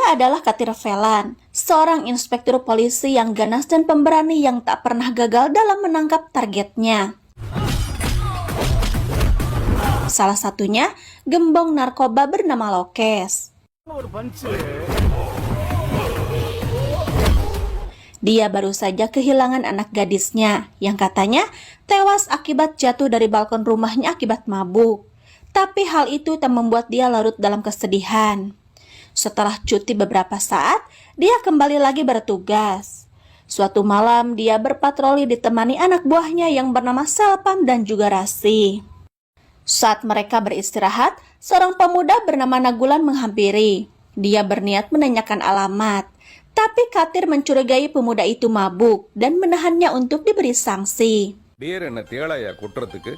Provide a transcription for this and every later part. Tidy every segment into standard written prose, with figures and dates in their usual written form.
adalah Katir Velan, seorang inspektur polisi yang ganas dan pemberani yang tak pernah gagal dalam menangkap targetnya. Salah satunya, gembong narkoba bernama Lokes. Dia baru saja kehilangan anak gadisnya, yang katanya tewas akibat jatuh dari balkon rumahnya akibat mabuk. Tapi hal itu tak membuat dia larut dalam kesedihan. Setelah cuti beberapa saat, dia kembali lagi bertugas. Suatu malam, dia berpatroli ditemani anak buahnya yang bernama Selpam dan juga Rasi. Saat mereka beristirahat, seorang pemuda bernama Nagulan menghampiri. Dia berniat menanyakan alamat, tapi Katir mencurigai pemuda itu mabuk dan menahannya untuk diberi sanksi.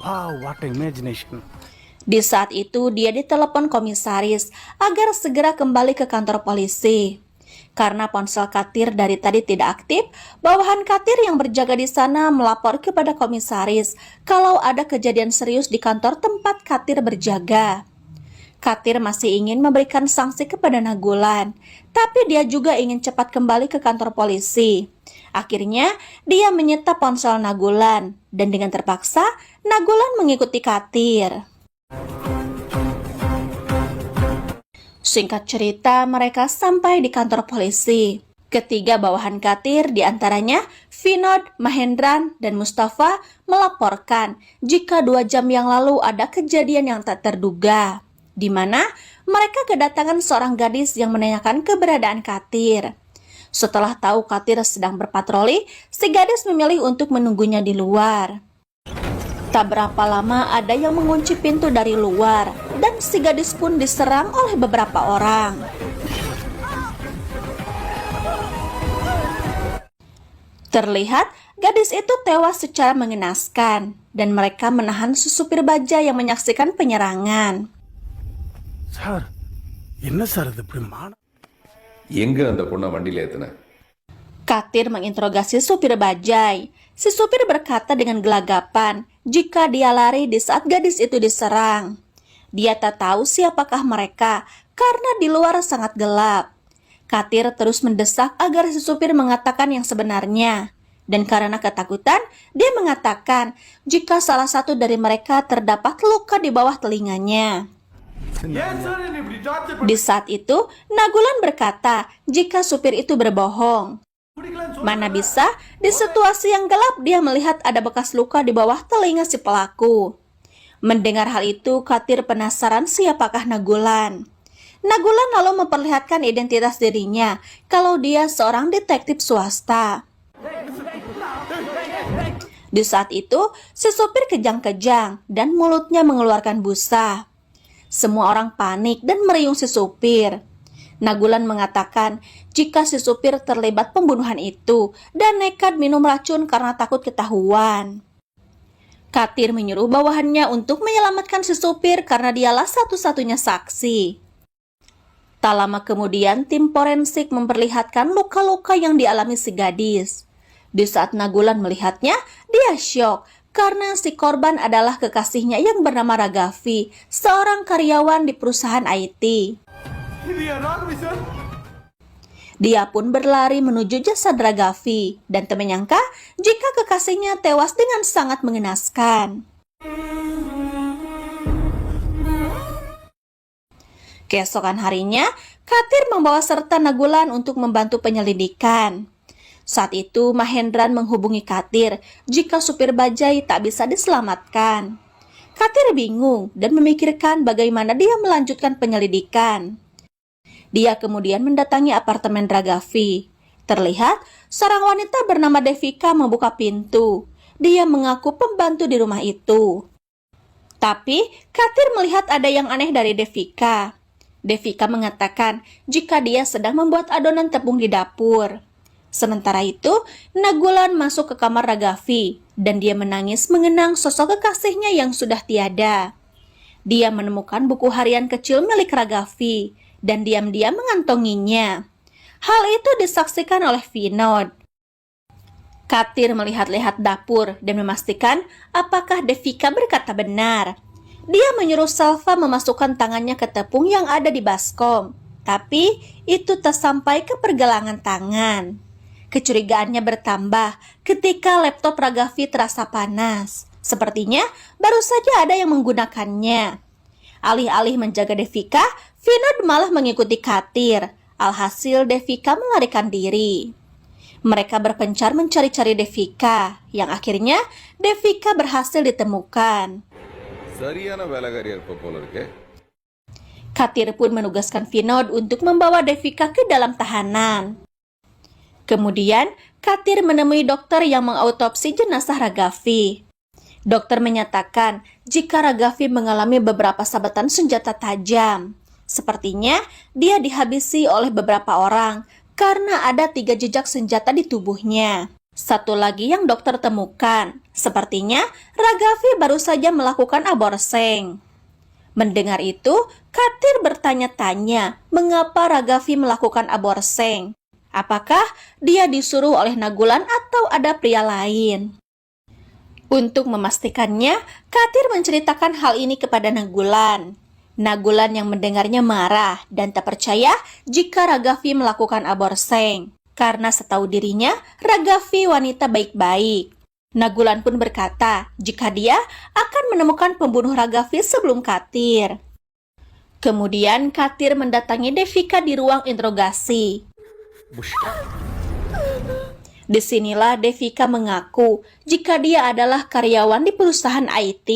Wow, what imagination. Di saat itu, dia ditelepon komisaris agar segera kembali ke kantor polisi. Karena ponsel Katir dari tadi tidak aktif, bawahan Katir yang berjaga di sana melapor kepada komisaris kalau ada kejadian serius di kantor tempat Katir berjaga. Katir masih ingin memberikan sanksi kepada Nagulan, tapi dia juga ingin cepat kembali ke kantor polisi. Akhirnya, dia menyita ponsel Nagulan, dan dengan terpaksa, Nagulan mengikuti Katir. Singkat cerita, mereka sampai di kantor polisi. Ketiga bawahan Katir, diantaranya Vinod, Mahendran, dan Mustafa, melaporkan jika 2 jam yang lalu ada kejadian yang tak terduga, di mana mereka kedatangan seorang gadis yang menanyakan keberadaan Katir. Setelah tahu Katir sedang berpatroli, si gadis memilih untuk menunggunya di luar. Tak berapa lama ada yang mengunci pintu dari luar, dan si gadis pun diserang oleh beberapa orang. Terlihat gadis itu tewas secara mengenaskan, dan mereka menahan supir baja yang menyaksikan penyerangan. Sir, என்ன சார் இது இப்படி மான எங்க அந்த பொண்ணை வண்டியில ஏத்துன? Katir menginterogasi supir bajai. Si supir berkata dengan gelagapan jika dia lari di saat gadis itu diserang. Dia tak tahu siapakah mereka karena di luar sangat gelap. Katir terus mendesak agar si supir mengatakan yang sebenarnya. Dan karena ketakutan, dia mengatakan jika salah satu dari mereka terdapat luka di bawah telinganya. Di saat itu, Nagulan berkata jika supir itu berbohong. Mana bisa, di situasi yang gelap dia melihat ada bekas luka di bawah telinga si pelaku. Mendengar hal itu, Katir penasaran siapakah Nagulan. Nagulan lalu memperlihatkan identitas dirinya kalau dia seorang detektif swasta. Di saat itu, si supir kejang-kejang dan mulutnya mengeluarkan busa. Semua orang panik dan meriung si supir. Nagulan mengatakan jika si supir terlibat pembunuhan itu dan nekat minum racun karena takut ketahuan. Katir menyuruh bawahannya untuk menyelamatkan si supir karena dialah satu-satunya saksi. Tak lama kemudian, tim forensik memperlihatkan luka-luka yang dialami si gadis. Di saat Nagulan melihatnya, dia syok karena si korban adalah kekasihnya yang bernama Ragavi, seorang karyawan di perusahaan IT. Dia pun berlari menuju jasad Ragavi dan tak menyangka jika kekasihnya tewas dengan sangat mengenaskan. Keesokan harinya, Katir membawa serta Nagulan untuk membantu penyelidikan. Saat itu, Mahendran menghubungi Katir jika supir bajai tak bisa diselamatkan. Katir bingung dan memikirkan bagaimana dia melanjutkan penyelidikan. Dia kemudian mendatangi apartemen Ragavi. Terlihat, seorang wanita bernama Devika membuka pintu. Dia mengaku pembantu di rumah itu. Tapi, Katir melihat ada yang aneh dari Devika. Devika mengatakan jika dia sedang membuat adonan tepung di dapur. Sementara itu, Nagulan masuk ke kamar Ragavi dan dia menangis mengenang sosok kekasihnya yang sudah tiada. Dia menemukan buku harian kecil milik Ragavi dan diam-diam mengantonginya. Hal itu disaksikan oleh Vinod. Katir melihat-lihat dapur dan memastikan apakah Devika berkata benar. Dia menyuruh Salva memasukkan tangannya ke tepung yang ada di baskom. Tapi itu tak sampai ke pergelangan tangan. Kecurigaannya bertambah ketika laptop Ragavi terasa panas. Sepertinya baru saja ada yang menggunakannya. Alih-alih menjaga Devika, Vinod malah mengikuti Katir. Alhasil Devika melarikan diri. Mereka berpencar mencari-cari Devika, yang akhirnya Devika berhasil ditemukan. சரியான வேலைக்காரி இருப்ப போல இருக்கே. Katir pun menugaskan Vinod untuk membawa Devika ke dalam tahanan. Kemudian, Katir menemui dokter yang mengautopsi jenazah Ragavi. Dokter menyatakan jika Ragavi mengalami beberapa sabetan senjata tajam. Sepertinya dia dihabisi oleh beberapa orang karena ada 3 jejak senjata di tubuhnya. Satu lagi yang dokter temukan, sepertinya Ragavi baru saja melakukan aborsi. Mendengar itu, Katir bertanya-tanya mengapa Ragavi melakukan aborsi. Apakah dia disuruh oleh Nagulan atau ada pria lain? Untuk memastikannya, Katir menceritakan hal ini kepada Nagulan. Nagulan yang mendengarnya marah dan tak percaya jika Ragavi melakukan aborsi. Karena setahu dirinya, Ragavi wanita baik-baik. Nagulan pun berkata jika dia akan menemukan pembunuh Ragavi sebelum Katir. Kemudian Katir mendatangi Devika di ruang interogasi. Disinilah Devika mengaku jika dia adalah karyawan di perusahaan IT.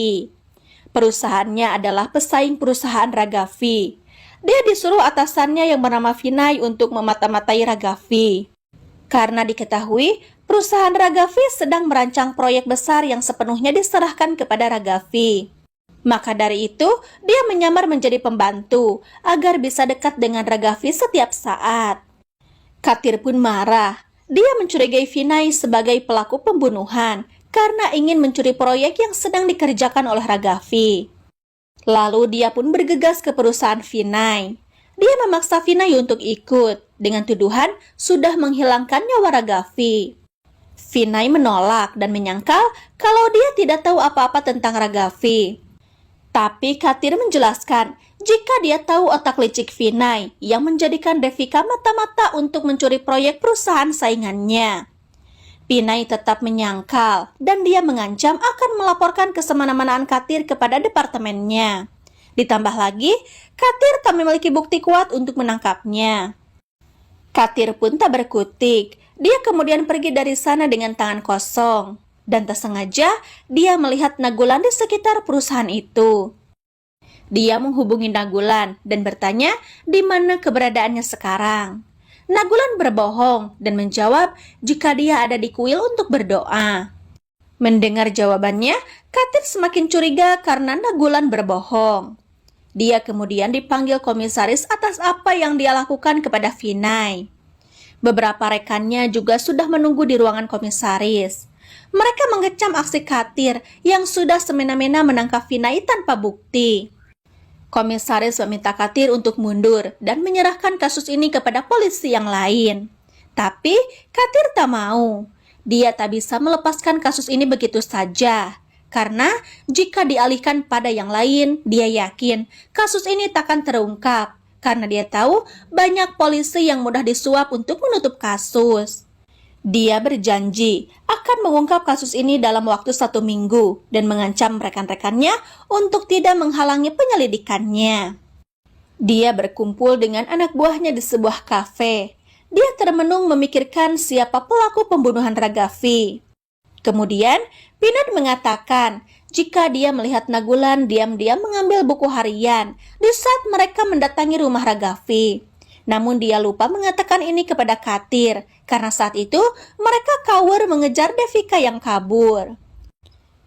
Perusahaannya adalah pesaing perusahaan Ragavi. Dia disuruh atasannya yang bernama Vinay untuk memata-matai Ragavi. Karena diketahui perusahaan Ragavi sedang merancang proyek besar yang sepenuhnya diserahkan kepada Ragavi. Maka dari itu, dia menyamar menjadi pembantu agar bisa dekat dengan Ragavi setiap saat. Katir pun marah. Dia mencurigai Vinay sebagai pelaku pembunuhan karena ingin mencuri proyek yang sedang dikerjakan oleh Ragavi. Lalu dia pun bergegas ke perusahaan Vinay. Dia memaksa Vinay untuk ikut dengan tuduhan sudah menghilangkan nyawa Ragavi. Vinay menolak dan menyangkal kalau dia tidak tahu apa-apa tentang Ragavi. Tapi Katir menjelaskan jika dia tahu otak licik Vinay yang menjadikan Devika mata-mata untuk mencuri proyek perusahaan saingannya. Vinay tetap menyangkal dan dia mengancam akan melaporkan kesemena-menaan Katir kepada departemennya. Ditambah lagi, Katir tak memiliki bukti kuat untuk menangkapnya. Katir pun tak berkutik. Dia kemudian pergi dari sana dengan tangan kosong. Dan tak sengaja, dia melihat Nagulan di sekitar perusahaan itu. Dia menghubungi Nagulan dan bertanya di mana keberadaannya sekarang. Nagulan berbohong dan menjawab jika dia ada di kuil untuk berdoa. Mendengar jawabannya, Katir semakin curiga karena Nagulan berbohong. Dia kemudian dipanggil komisaris atas apa yang dia lakukan kepada Vinay. Beberapa rekannya juga sudah menunggu di ruangan komisaris. Mereka mengecam aksi Katir yang sudah semena-mena menangkap Vinay tanpa bukti. Komisaris meminta Katir untuk mundur dan menyerahkan kasus ini kepada polisi yang lain. Tapi Katir tak mau. Dia tak bisa melepaskan kasus ini begitu saja. Karena jika dialihkan pada yang lain, dia yakin kasus ini takkan terungkap. Karena dia tahu banyak polisi yang mudah disuap untuk menutup kasus. Dia berjanji akan mengungkap kasus ini dalam waktu 1 minggu dan mengancam rekan-rekannya untuk tidak menghalangi penyelidikannya. Dia berkumpul dengan anak buahnya di sebuah kafe. Dia termenung memikirkan siapa pelaku pembunuhan Ragavi. Kemudian, Vinod mengatakan jika dia melihat Nagulan diam-diam mengambil buku harian di saat mereka mendatangi rumah Ragavi. Namun dia lupa mengatakan ini kepada Katir, karena saat itu mereka kawar mengejar Devika yang kabur.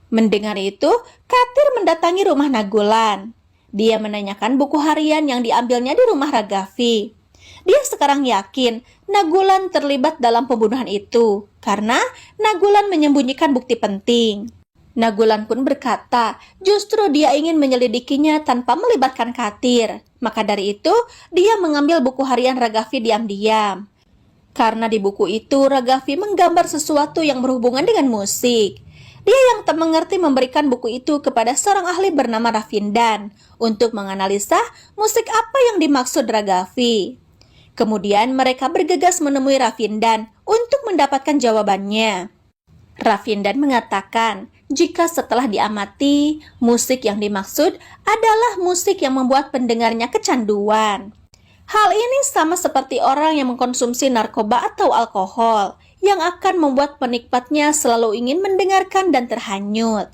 Mendengar itu, Katir mendatangi rumah Nagulan. Dia menanyakan buku harian yang diambilnya di rumah Ragavi. Dia sekarang yakin Nagulan terlibat dalam pembunuhan itu, karena Nagulan menyembunyikan bukti penting. Nagulan pun berkata, justru dia ingin menyelidikinya tanpa melibatkan Katir. Maka dari itu, dia mengambil buku harian Ragavi diam-diam. Karena di buku itu, Ragavi menggambar sesuatu yang berhubungan dengan musik. Dia yang tak mengerti memberikan buku itu kepada seorang ahli bernama Ravindan untuk menganalisa musik apa yang dimaksud Ragavi. Kemudian mereka bergegas menemui Ravindan untuk mendapatkan jawabannya. Ravindan mengatakan jika setelah diamati, musik yang dimaksud adalah musik yang membuat pendengarnya kecanduan. Hal ini sama seperti orang yang mengkonsumsi narkoba atau alkohol, yang akan membuat penikmatnya selalu ingin mendengarkan dan terhanyut.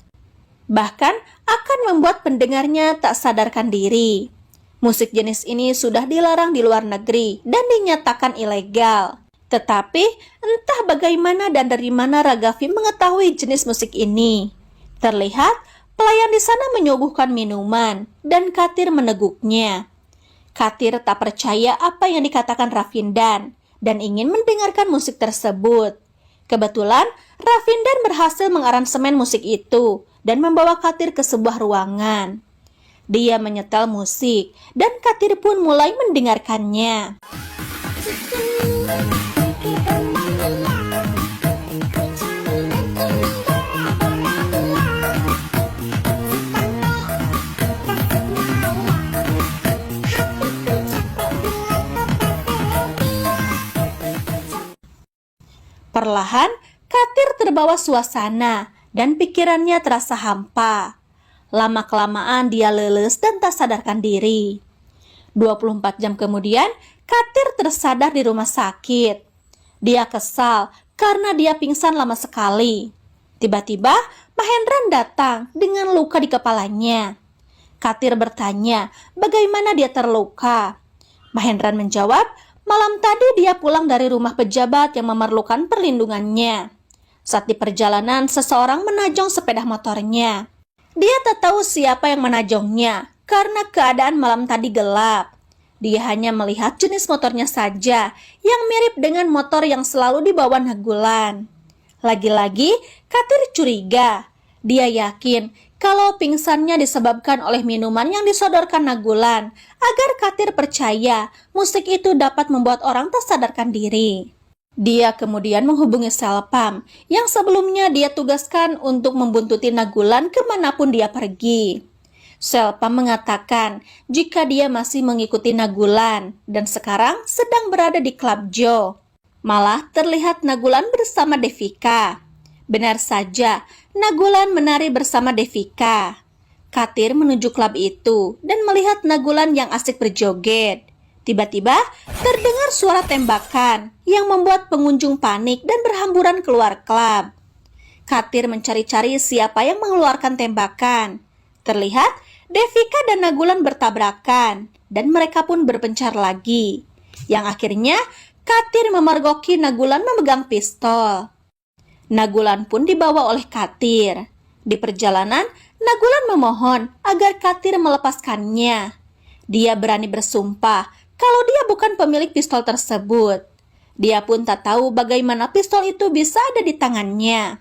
Bahkan akan membuat pendengarnya tak sadarkan diri. Musik jenis ini sudah dilarang di luar negeri dan dinyatakan ilegal. Tetapi entah bagaimana dan dari mana Ragavi mengetahui jenis musik ini. Terlihat pelayan di sana menyuguhkan minuman dan Katir meneguknya. Katir tak percaya apa yang dikatakan Ravindan dan ingin mendengarkan musik tersebut. Kebetulan Ravindan berhasil mengaransemen musik itu dan membawa Katir ke sebuah ruangan. Dia menyetel musik dan Katir pun mulai mendengarkannya. Perlahan, Katir terbawa suasana dan pikirannya terasa hampa. Lama-kelamaan dia leles dan tak sadarkan diri. 24 jam kemudian, Katir tersadar di rumah sakit. Dia kesal karena dia pingsan lama sekali. Tiba-tiba, Mahendran datang dengan luka di kepalanya. Katir bertanya bagaimana dia terluka. Mahendran menjawab, malam tadi dia pulang dari rumah pejabat yang memerlukan perlindungannya. Saat di perjalanan, seseorang menajong sepeda motornya. Dia tak tahu siapa yang menajongnya karena keadaan malam tadi gelap. Dia hanya melihat jenis motornya saja yang mirip dengan motor yang selalu dibawa Nagulan. Lagi-lagi, Katir curiga. Dia yakin kalau pingsannya disebabkan oleh minuman yang disodorkan Nagulan agar Katir percaya musik itu dapat membuat orang tak sadarkan diri. Dia kemudian menghubungi Selpam yang sebelumnya dia tugaskan untuk membuntuti Nagulan kemanapun dia pergi. Selpam mengatakan jika dia masih mengikuti Nagulan dan sekarang sedang berada di klub Joe. Malah terlihat Nagulan bersama Devika. Benar saja, Nagulan menari bersama Devika. Katir menuju klub itu dan melihat Nagulan yang asik berjoget. Tiba-tiba terdengar suara tembakan yang membuat pengunjung panik dan berhamburan keluar klub. Katir mencari-cari siapa yang mengeluarkan tembakan. Terlihat Devika dan Nagulan bertabrakan dan mereka pun berpencar lagi. Yang akhirnya Katir memergoki Nagulan memegang pistol. Nagulan pun dibawa oleh Katir. Di perjalanan, Nagulan memohon agar Katir melepaskannya. Dia berani bersumpah kalau dia bukan pemilik pistol tersebut. Dia pun tak tahu bagaimana pistol itu bisa ada di tangannya.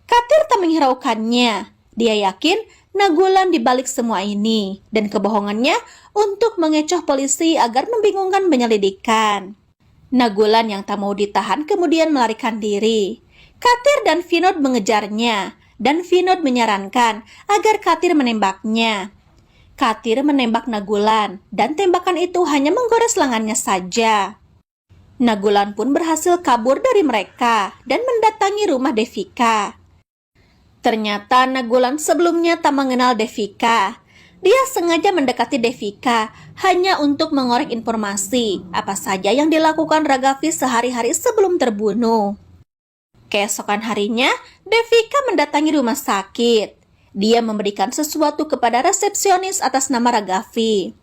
Katir tak menghiraukannya. Dia yakin Nagulan dibalik semua ini dan kebohongannya untuk mengecoh polisi agar membingungkan penyelidikan. Nagulan yang tak mau ditahan kemudian melarikan diri. Katir dan Vinod mengejarnya dan Vinod menyarankan agar Katir menembaknya. Katir menembak Nagulan dan tembakan itu hanya menggores lengannya saja. Nagulan pun berhasil kabur dari mereka dan mendatangi rumah Devika. Ternyata Nagulan sebelumnya tak mengenal Devika. Dia sengaja mendekati Devika hanya untuk mengorek informasi apa saja yang dilakukan Ragavi sehari-hari sebelum terbunuh. Keesokan harinya, Devika mendatangi rumah sakit. Dia memberikan sesuatu kepada resepsionis atas nama Ragavi.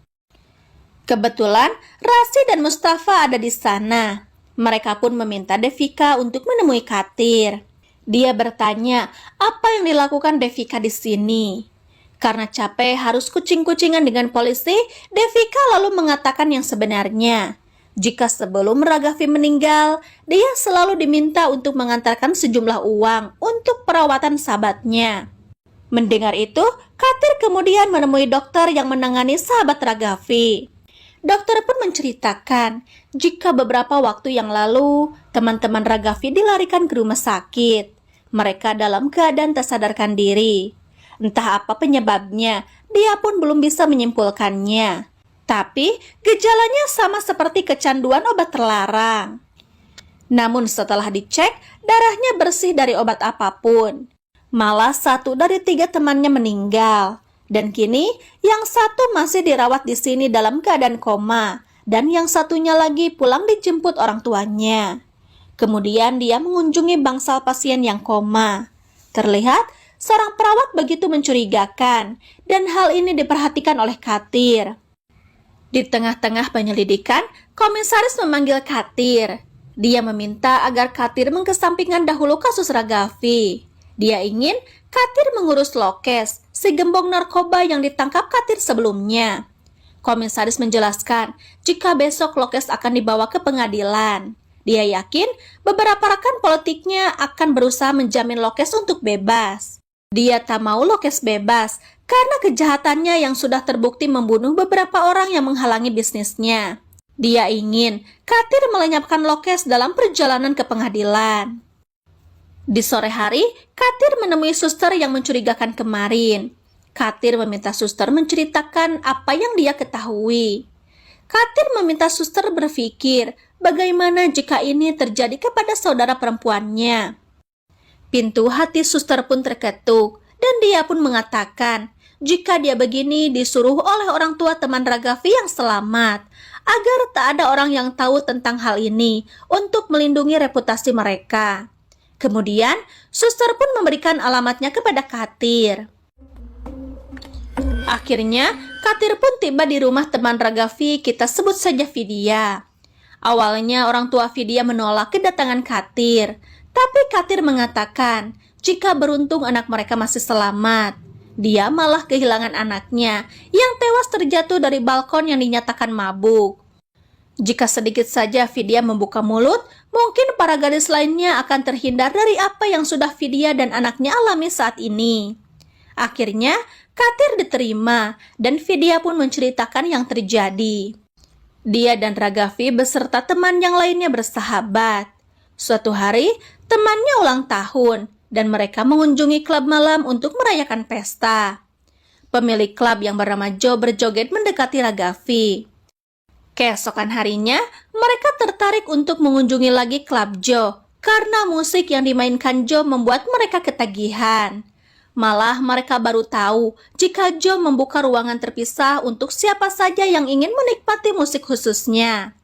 Kebetulan, Rasi dan Mustafa ada di sana. Mereka pun meminta Devika untuk menemui Katir. Dia bertanya apa yang dilakukan Devika di sini. Karena capek harus kucing-kucingan dengan polisi, Devika lalu mengatakan yang sebenarnya. Jika sebelum Ragavi meninggal, dia selalu diminta untuk mengantarkan sejumlah uang untuk perawatan sahabatnya. Mendengar itu, Katir kemudian menemui dokter yang menangani sahabat Ragavi. Dokter pun menceritakan jika beberapa waktu yang lalu, teman-teman Ragavi dilarikan ke rumah sakit. Mereka dalam keadaan tak sadarkan diri. Entah apa penyebabnya, dia pun belum bisa menyimpulkannya. Tapi gejalanya sama seperti kecanduan obat terlarang. Namun setelah dicek, darahnya bersih dari obat apapun. Malah 1 dari 3 temannya meninggal. Dan kini yang 1 masih dirawat di sini dalam keadaan koma. Dan yang satunya lagi pulang dijemput orang tuanya. Kemudian dia mengunjungi bangsal pasien yang koma. Terlihat seorang perawat begitu mencurigakan. Dan hal ini diperhatikan oleh Katir. Di tengah-tengah penyelidikan, komisaris memanggil Katir. Dia meminta agar Katir mengesampingkan dahulu kasus Ragavi. Dia ingin Katir mengurus Lokes, si gembong narkoba yang ditangkap Katir sebelumnya. Komisaris menjelaskan jika besok Lokes akan dibawa ke pengadilan. Dia yakin beberapa rekan politiknya akan berusaha menjamin Lokes untuk bebas. Dia tak mau Lokes bebas karena kejahatannya yang sudah terbukti membunuh beberapa orang yang menghalangi bisnisnya. Dia ingin Katir melenyapkan Lokes dalam perjalanan ke pengadilan. Di sore hari, Katir menemui suster yang mencurigakan kemarin. Katir meminta suster menceritakan apa yang dia ketahui. Katir meminta suster berpikir bagaimana jika ini terjadi kepada saudara perempuannya. Pintu hati suster pun terketuk dan dia pun mengatakan jika dia begini disuruh oleh orang tua teman Ragavi yang selamat, agar tak ada orang yang tahu tentang hal ini untuk melindungi reputasi mereka. Kemudian, suster pun memberikan alamatnya kepada Katir. Akhirnya, Katir pun tiba di rumah teman Ragavi, kita sebut saja Vidya. Awalnya orang tua Vidya menolak kedatangan Katir, tapi Katir mengatakan jika beruntung anak mereka masih selamat. Dia malah kehilangan anaknya yang tewas terjatuh dari balkon yang dinyatakan mabuk. Jika sedikit saja Vidya membuka mulut, mungkin para gadis lainnya akan terhindar dari apa yang sudah Vidya dan anaknya alami saat ini. Akhirnya, Katir diterima dan Vidya pun menceritakan yang terjadi. Dia dan Ragavi beserta teman yang lainnya bersahabat. Suatu hari, temannya ulang tahun dan mereka mengunjungi klub malam untuk merayakan pesta. Pemilik klub yang bernama Joe berjoget mendekati Ragavi. Keesokan harinya, mereka tertarik untuk mengunjungi lagi klub Joe karena musik yang dimainkan Joe membuat mereka ketagihan. Malah mereka baru tahu jika Joe membuka ruangan terpisah untuk siapa saja yang ingin menikmati musik khususnya.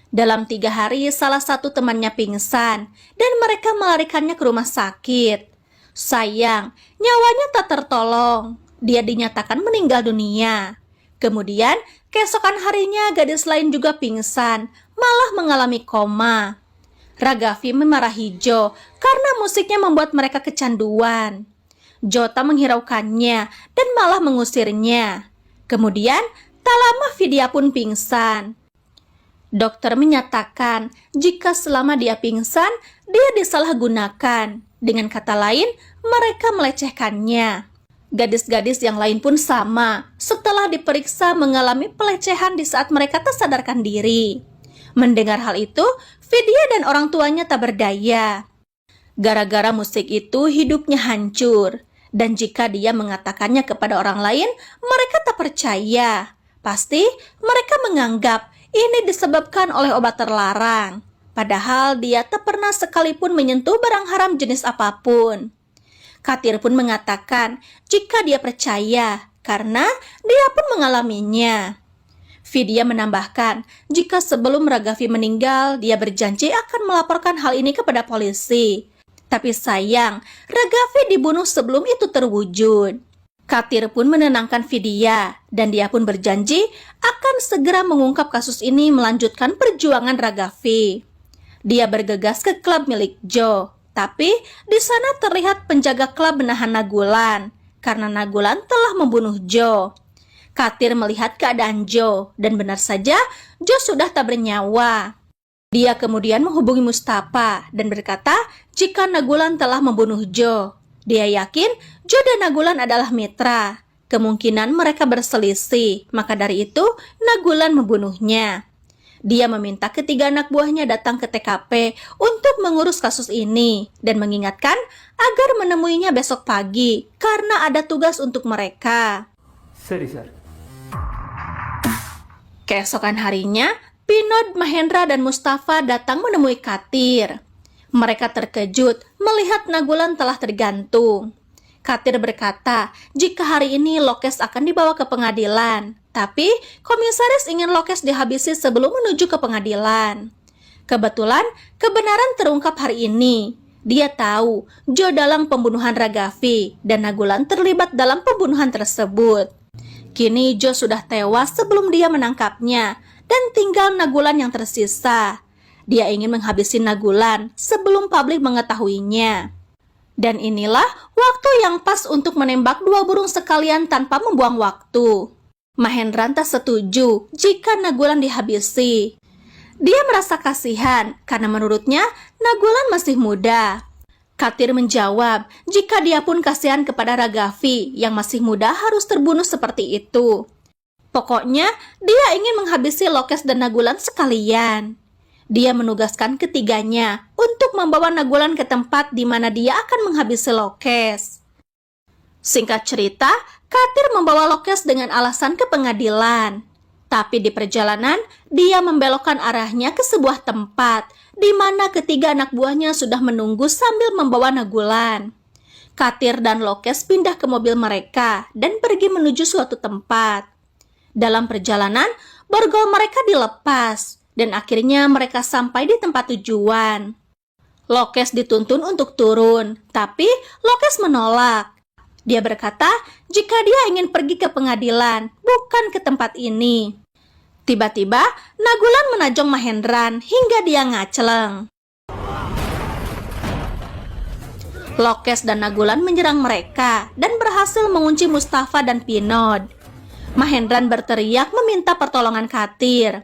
Dalam 3 hari, salah satu temannya pingsan dan mereka melarikannya ke rumah sakit. Sayang, nyawanya tak tertolong. Dia dinyatakan meninggal dunia. Kemudian, keesokan harinya gadis lain juga pingsan, malah mengalami koma. Ragavi memarahi Joe karena musiknya membuat mereka kecanduan. Joe tak menghiraukannya dan malah mengusirnya. Kemudian, tak lama Vidya pun pingsan. Dokter menyatakan jika selama dia pingsan, dia disalahgunakan. Dengan kata lain, mereka melecehkannya. Gadis-gadis yang lain pun sama. Setelah diperiksa mengalami pelecehan di saat mereka tak sadarkan diri. Mendengar hal itu, Vidya dan orang tuanya tak berdaya. Gara-gara musik itu hidupnya hancur. Dan jika dia mengatakannya kepada orang lain, mereka tak percaya. Pasti mereka menganggap ini disebabkan oleh obat terlarang. Padahal dia tak pernah sekalipun menyentuh barang haram jenis apapun. Katir pun mengatakan jika dia percaya karena dia pun mengalaminya. Vidya menambahkan jika sebelum Ragavi meninggal dia berjanji akan melaporkan hal ini kepada polisi. Tapi sayang, Ragavi dibunuh sebelum itu terwujud. Katir pun menenangkan Vidya dan dia pun berjanji akan segera mengungkap kasus ini melanjutkan perjuangan Ragavi. Dia bergegas ke klub milik Joe, tapi di sana terlihat penjaga klub menahan Nagulan karena Nagulan telah membunuh Joe. Katir melihat keadaan Joe dan benar saja Joe sudah tak bernyawa. Dia kemudian menghubungi Mustafa dan berkata jika Nagulan telah membunuh Joe. Dia yakin Joe dan Nagulan adalah mitra. Kemungkinan mereka berselisih, maka dari itu Nagulan membunuhnya. Dia meminta ketiga anak buahnya datang ke TKP untuk mengurus kasus ini dan mengingatkan agar menemuinya besok pagi karena ada tugas untuk mereka. ಸರಿ sir. Keesokan harinya, Pinod, Mahendra, dan Mustafa datang menemui Katir. Mereka terkejut melihat Nagulan telah tergantung. Katir berkata, jika hari ini Lokes akan dibawa ke pengadilan, tapi komisaris ingin Lokes dihabisi sebelum menuju ke pengadilan. Kebetulan, kebenaran terungkap hari ini. Dia tahu Jo dalam pembunuhan Ragavi dan Nagulan terlibat dalam pembunuhan tersebut. Kini Jo sudah tewas sebelum dia menangkapnya dan tinggal Nagulan yang tersisa. Dia ingin menghabisi Nagulan sebelum publik mengetahuinya. Dan inilah waktu yang pas untuk menembak dua burung sekalian tanpa membuang waktu. Mahendran tak setuju jika Nagulan dihabisi. Dia merasa kasihan karena menurutnya Nagulan masih muda. Katir menjawab jika dia pun kasihan kepada Ragavi yang masih muda harus terbunuh seperti itu. Pokoknya dia ingin menghabisi Lokes dan Nagulan sekalian. Dia menugaskan ketiganya untuk membawa Nagulan ke tempat di mana dia akan menghabisi Lokes. Singkat cerita, Katir membawa Lokes dengan alasan ke pengadilan. Tapi di perjalanan, dia membelokkan arahnya ke sebuah tempat di mana ketiga anak buahnya sudah menunggu sambil membawa Nagulan. Katir dan Lokes pindah ke mobil mereka dan pergi menuju suatu tempat. Dalam perjalanan, borgol mereka dilepas. Dan akhirnya mereka sampai di tempat tujuan. Lokes dituntun untuk turun, tapi Lokes menolak. Dia berkata jika dia ingin pergi ke pengadilan, bukan ke tempat ini. Tiba-tiba, Nagulan menajong Mahendran hingga dia ngaceleng. Lokes dan Nagulan menyerang mereka dan berhasil mengunci Mustafa dan Pinod. Mahendran berteriak meminta pertolongan Katir.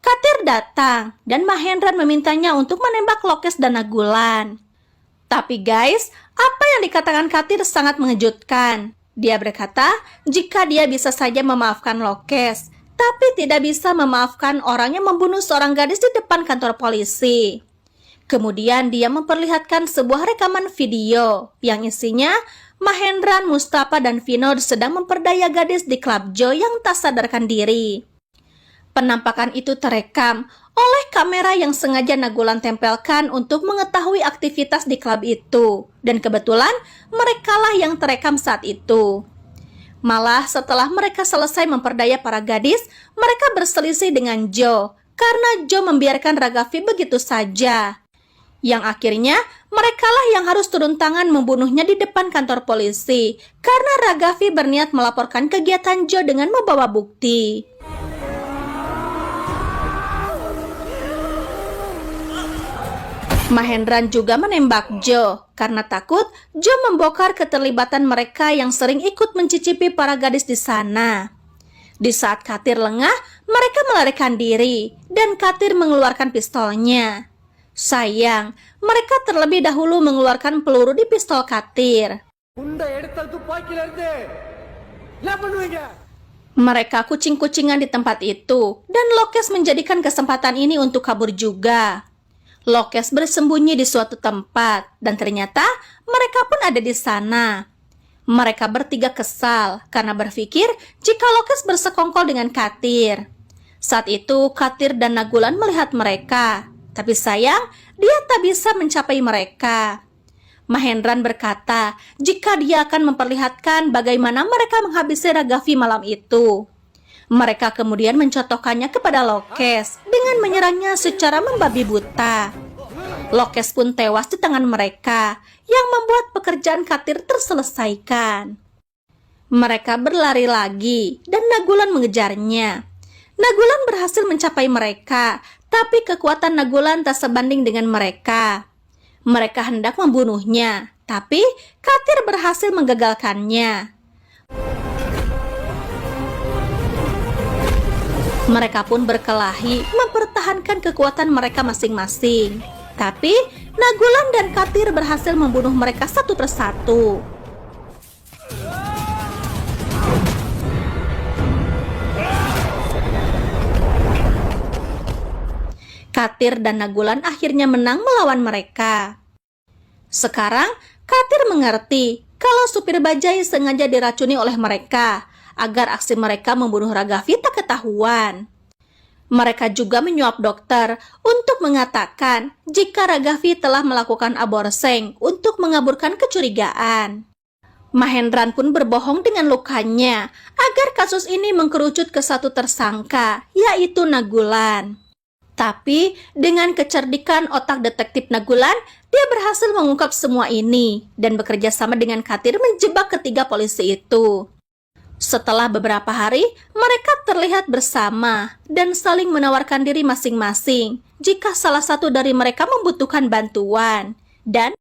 Katir datang dan Mahendran memintanya untuk menembak Lokes dan Nagulan. Tapi guys, apa yang dikatakan Katir sangat mengejutkan. Dia berkata jika dia bisa saja memaafkan Lokes, tapi tidak bisa memaafkan orang yang membunuh seorang gadis di depan kantor polisi. Kemudian dia memperlihatkan sebuah rekaman video yang isinya Mahendran, Mustafa, dan Vinod sedang memperdaya gadis di klub Jo yang tak sadarkan diri. Penampakan itu terekam oleh kamera yang sengaja Nagulan tempelkan untuk mengetahui aktivitas di klub itu. Dan kebetulan merekalah yang terekam saat itu. Malah setelah mereka selesai memperdaya para gadis, mereka berselisih dengan Jo karena Jo membiarkan Ragavi begitu saja. Yang akhirnya merekalah yang harus turun tangan membunuhnya di depan kantor polisi karena Ragavi berniat melaporkan kegiatan Jo dengan membawa bukti. Mahendran juga menembak Jo karena takut Jo membongkar keterlibatan mereka yang sering ikut mencicipi para gadis di sana. Di saat Katir lengah, mereka melarikan diri dan Katir mengeluarkan pistolnya. Sayang, mereka terlebih dahulu mengeluarkan peluru di pistol Katir. Mereka kucing-kucingan di tempat itu dan Lokes menjadikan kesempatan ini untuk kabur juga. Lokes bersembunyi di suatu tempat dan ternyata mereka pun ada di sana. Mereka bertiga kesal karena berpikir jika Lokes bersekongkol dengan Katir. Saat itu Katir dan Nagulan melihat mereka, tapi sayang dia tak bisa mencapai mereka. Mahendran berkata jika dia akan memperlihatkan bagaimana mereka menghabisi Ragavi malam itu. Mereka kemudian mencotokkannya kepada Lokes dengan menyerangnya secara membabi buta. Lokes pun tewas di tangan mereka yang membuat pekerjaan Katir terselesaikan. Mereka berlari lagi dan Nagulan mengejarnya. Nagulan berhasil mencapai mereka, tapi kekuatan Nagulan tak sebanding dengan mereka. Mereka hendak membunuhnya, tapi Katir berhasil menggagalkannya. Mereka pun berkelahi mempertahankan kekuatan mereka masing-masing. Tapi Nagulan dan Katir berhasil membunuh mereka satu persatu. Katir dan Nagulan akhirnya menang melawan mereka. Sekarang, Katir mengerti kalau supir bajai sengaja diracuni oleh mereka agar aksi mereka membunuh Ragavi tak ketahuan. Mereka juga menyuap dokter untuk mengatakan jika Ragavi telah melakukan aborting untuk mengaburkan kecurigaan. Mahendran pun berbohong dengan lukanya agar kasus ini mengkerucut ke satu tersangka, yaitu Nagulan. Tapi dengan kecerdikan otak detektif Nagulan, dia berhasil mengungkap semua ini dan bekerja sama dengan Katir menjebak ketiga polisi itu. Setelah beberapa hari, mereka terlihat bersama dan saling menawarkan diri masing-masing jika salah satu dari mereka membutuhkan bantuan. Dan